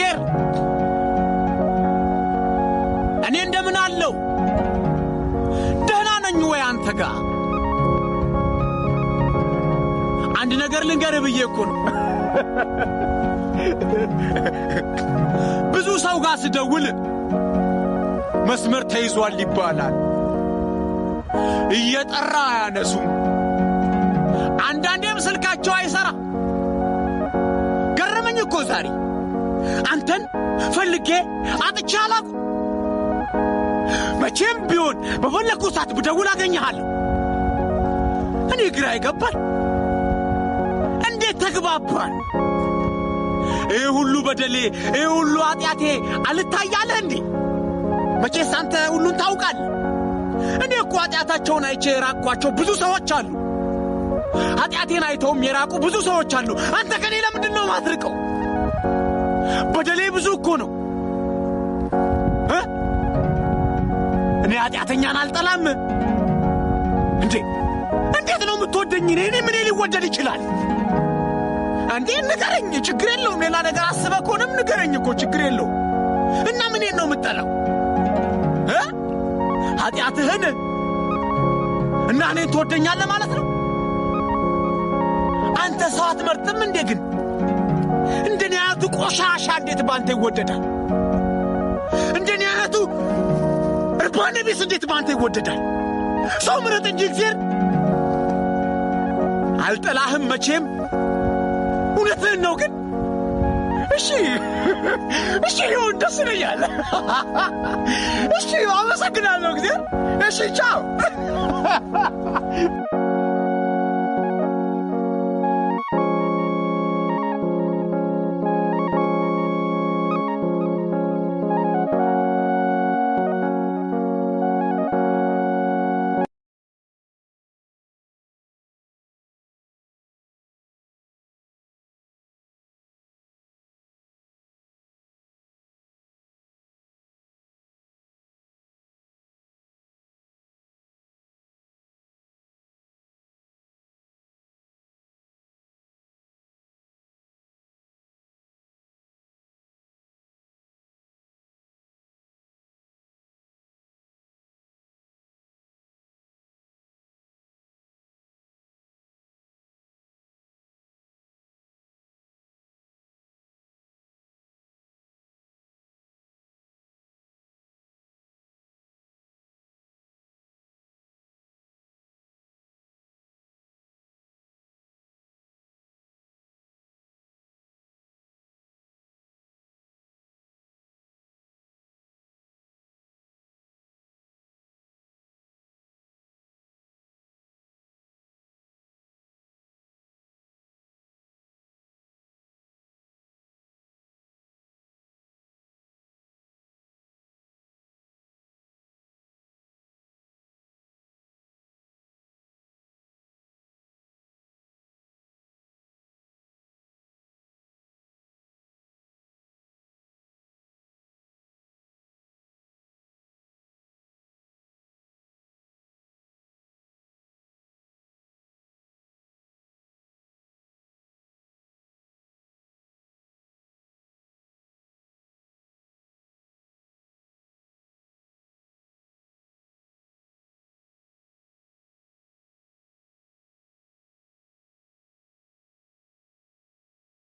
እግዚአብሔር እኔ እንደምን አለው ደህና ነኝ ወይ አንተ ጋር አንድ ነገር ልንገርህ ብዬ እኮ ነው ብዙ ሰው ጋር ስደውል መስመር ተይዟል ይባላል እየጠራ ያነሱም አንዳንዴም ስልካቸው አይሰራ ገረመኝ እኮ ዛሬ አንተን ፈልጌ አጥቻለሁ መቼም ቢሆን በፈለኩት ሰዓት ብደውል አገኘሃለሁ እኔ ግራ ይገባል እንዴት ተግባባን ይሄ ሁሉ በደሌ ይሄ ሁሉ ኃጢአቴ አልታያለህ እንዴ መቼስ አንተ ሁሉን ታውቃለህ እኔ እኮ ኃጢአታቸውን አይቼ የራቅኳቸው ብዙ ሰዎች አሉ ኃጢአቴን አይተውም የራቁ ብዙ ሰዎች አሉ አንተ ከኔ ለምንድን ነው ማትርቀው በደሌ ብዙ እኮ ነው እኔ ኃጢአተኛን አልጠላም እንዴ እንዴት ነው የምትወደኝ እኔ ምን ሊወደድ ይችላል አንዴ ንገረኝ ችግር የለውም ሌላ ነገር አስበህ ከሆነም ንገረኝ እኮ ችግር የለውም እና ምን ነው የምትጠላው ኃጢአትህን እና እኔን ትወደኛለህ ማለት ነው አንተ ሰው አትመርጥም እንዴ ግን እንደኔ አይነቱ ቆሻሻ እንዴት ባንተ ይወደዳል እንደኔ አይነቱ እርባና ቢስ እንዴት ባንተ ይወደዳል ሰው ምረጥ እንጂ እግዚአብሔር አልጠላህም መቼም እውነትህን ነው ግን እሺ ይሁን ደስ ይለኛል እሺ አመሰግናለሁ እግዚአብሔር እሺ ቻው